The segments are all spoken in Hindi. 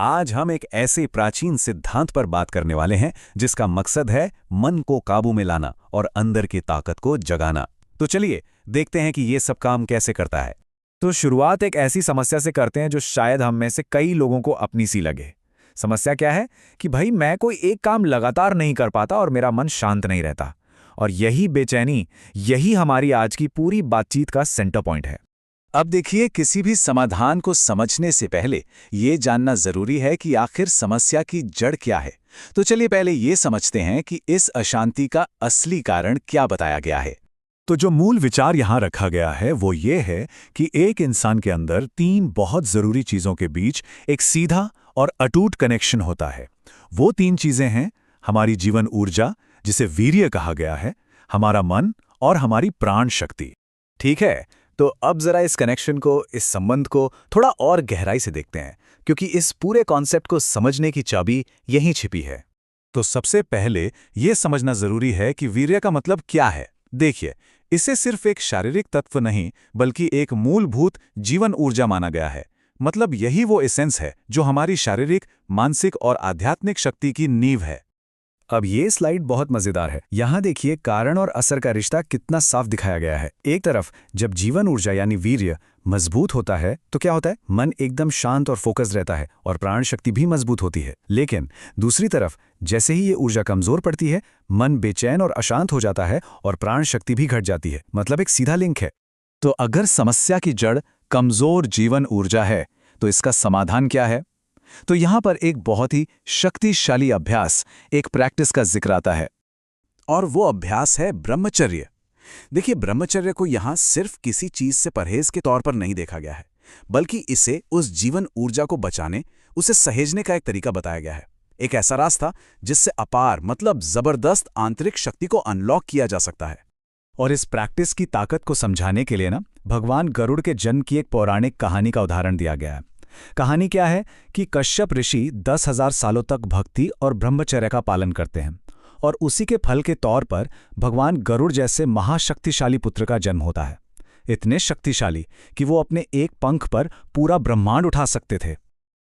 आज हम एक ऐसे प्राचीन सिद्धांत पर बात करने वाले हैं जिसका मकसद है मन को काबू में लाना और अंदर की ताकत को जगाना। तो चलिए देखते हैं कि ये सब काम कैसे करता है। तो शुरुआत एक ऐसी समस्या से करते हैं जो शायद हम में से कई लोगों को अपनी सी लगे। समस्या क्या है कि भाई मैं कोई एक काम लगातार नहीं कर पाता और मेरा मन शांत नहीं रहता। और यही बेचैनी, यही हमारी आज की पूरी बातचीत का सेंटर पॉइंट है। अब देखिए, किसी भी समाधान को समझने से पहले ये जानना जरूरी है कि आखिर समस्या की जड़ क्या है। तो चलिए पहले ये समझते हैं कि इस अशांति का असली कारण क्या बताया गया है। तो जो मूल विचार यहाँ रखा गया है वो ये है कि एक इंसान के अंदर तीन बहुत जरूरी चीजों के बीच एक सीधा और अटूट कनेक्शन होता है। वो तीन चीजें हैं हमारी जीवन ऊर्जा, जिसे वीर्य कहा गया है, हमारा मन और हमारी प्राण शक्ति। ठीक है, तो अब जरा इस कनेक्शन को, इस संबंध को थोड़ा और गहराई से देखते हैं, क्योंकि इस पूरे कॉन्सेप्ट को समझने की चाबी यहीं छिपी है। तो सबसे पहले यह समझना जरूरी है कि वीर्य का मतलब क्या है। देखिए, इसे सिर्फ एक शारीरिक तत्व नहीं बल्कि एक मूलभूत जीवन ऊर्जा माना गया है। मतलब यही वो एसेंस है जो हमारी शारीरिक, मानसिक और आध्यात्मिक शक्ति की नींव है। अब ये स्लाइड बहुत मजेदार है। यहाँ देखिए कारण और असर का रिश्ता कितना साफ दिखाया गया है। एक तरफ जब जीवन ऊर्जा यानी वीर्य मजबूत होता है तो क्या होता है, मन एकदम शांत और फोकस रहता है और प्राण शक्ति भी मजबूत होती है। लेकिन दूसरी तरफ जैसे ही ये ऊर्जा कमजोर पड़ती है, मन बेचैन और अशांत हो जाता है और प्राण शक्ति भी घट जाती है। मतलब एक सीधा लिंक है। तो अगर समस्या की जड़ कमजोर जीवन ऊर्जा है तो इसका समाधान क्या है? तो यहां पर एक बहुत ही शक्तिशाली अभ्यास, एक प्रैक्टिस का जिक्र आता है, और वो अभ्यास है ब्रह्मचर्य। देखिए, ब्रह्मचर्य को यहां सिर्फ किसी चीज से परहेज के तौर पर नहीं देखा गया है, बल्कि इसे उस जीवन ऊर्जा को बचाने, उसे सहेजने का एक तरीका बताया गया है। एक ऐसा रास्ता जिससे अपार, मतलब जबरदस्त आंतरिक शक्ति को अनलॉक किया जा सकता है। और इस प्रैक्टिस की ताकत को समझाने के लिए भगवान गरुड़ के जन्म की एक पौराणिक कहानी का उदाहरण दिया गया है। कहानी क्या है कि कश्यप ऋषि 10,000 सालों तक भक्ति और ब्रह्मचर्य का पालन करते हैं और उसी के फल के तौर पर भगवान गरुड़ जैसे महाशक्तिशाली पुत्र का जन्म होता है। इतने शक्तिशाली कि वो अपने एक पंख पर पूरा ब्रह्मांड उठा सकते थे।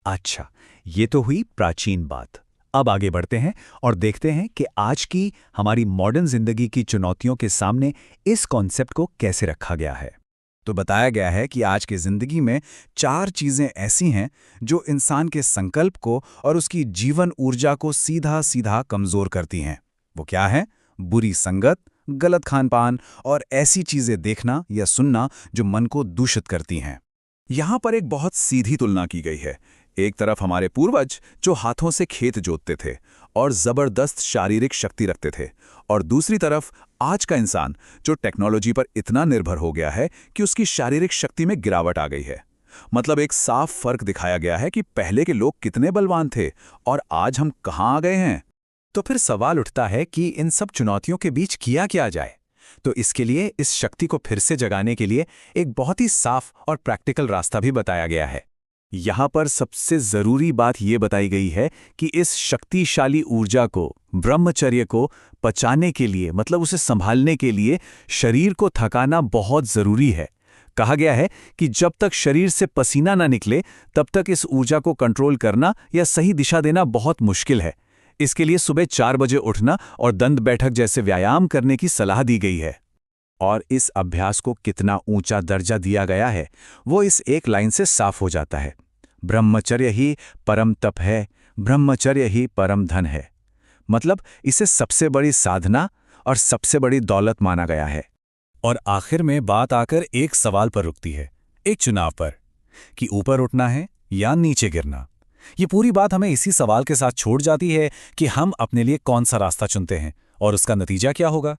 अच्छा, ये तो हुई प्राचीन बात। अब आगे बढ़ते हैं और देखते हैं कि आज की हमारी मॉडर्न जिंदगी की चुनौतियों के सामने इस कॉन्सेप्ट को कैसे रखा गया है। तो बताया गया है कि आज की जिंदगी में 4 चीजें ऐसी हैं जो इंसान के संकल्प को और उसकी जीवन ऊर्जा को सीधा सीधा कमजोर करती हैं। वो क्या है? बुरी संगत, गलत खानपान और ऐसी चीजें देखना या सुनना जो मन को दूषित करती हैं। यहां पर एक बहुत सीधी तुलना की गई है। एक तरफ हमारे पूर्वज जो हाथों से खेत जोतते थे और जबरदस्त शारीरिक शक्ति रखते थे, और दूसरी तरफ आज का इंसान जो टेक्नोलॉजी पर इतना निर्भर हो गया है कि उसकी शारीरिक शक्ति में गिरावट आ गई है। मतलब एक साफ फर्क दिखाया गया है कि पहले के लोग कितने बलवान थे और आज हम कहां आ गए हैं। तो फिर सवाल उठता है कि इन सब चुनौतियों के बीच किया क्या जाए। तो इसके लिए, इस शक्ति को फिर से जगाने के लिए एक बहुत ही साफ और प्रैक्टिकल रास्ता भी बताया गया है। यहाँ पर सबसे जरूरी बात यह बताई गई है कि इस शक्तिशाली ऊर्जा को, ब्रह्मचर्य को पचाने के लिए, मतलब उसे संभालने के लिए शरीर को थकाना बहुत जरूरी है। कहा गया है कि जब तक शरीर से पसीना ना निकले तब तक इस ऊर्जा को कंट्रोल करना या सही दिशा देना बहुत मुश्किल है। इसके लिए सुबह 4 बजे उठना और दंड बैठक जैसे व्यायाम करने की सलाह दी गई है। और इस अभ्यास को कितना ऊंचा दर्जा दिया गया है वो इस एक लाइन से साफ हो जाता है। ब्रह्मचर्य ही परम तप है, ब्रह्मचर्य ही परम धन है। मतलब इसे सबसे बड़ी साधना और सबसे बड़ी दौलत माना गया है। और आखिर में बात आकर एक सवाल पर रुकती है, एक चुनाव पर, कि ऊपर उठना है या नीचे गिरना। ये पूरी बात हमें इसी सवाल के साथ छोड़ जाती है कि हम अपने लिए कौन सा रास्ता चुनते हैं और उसका नतीजा क्या होगा।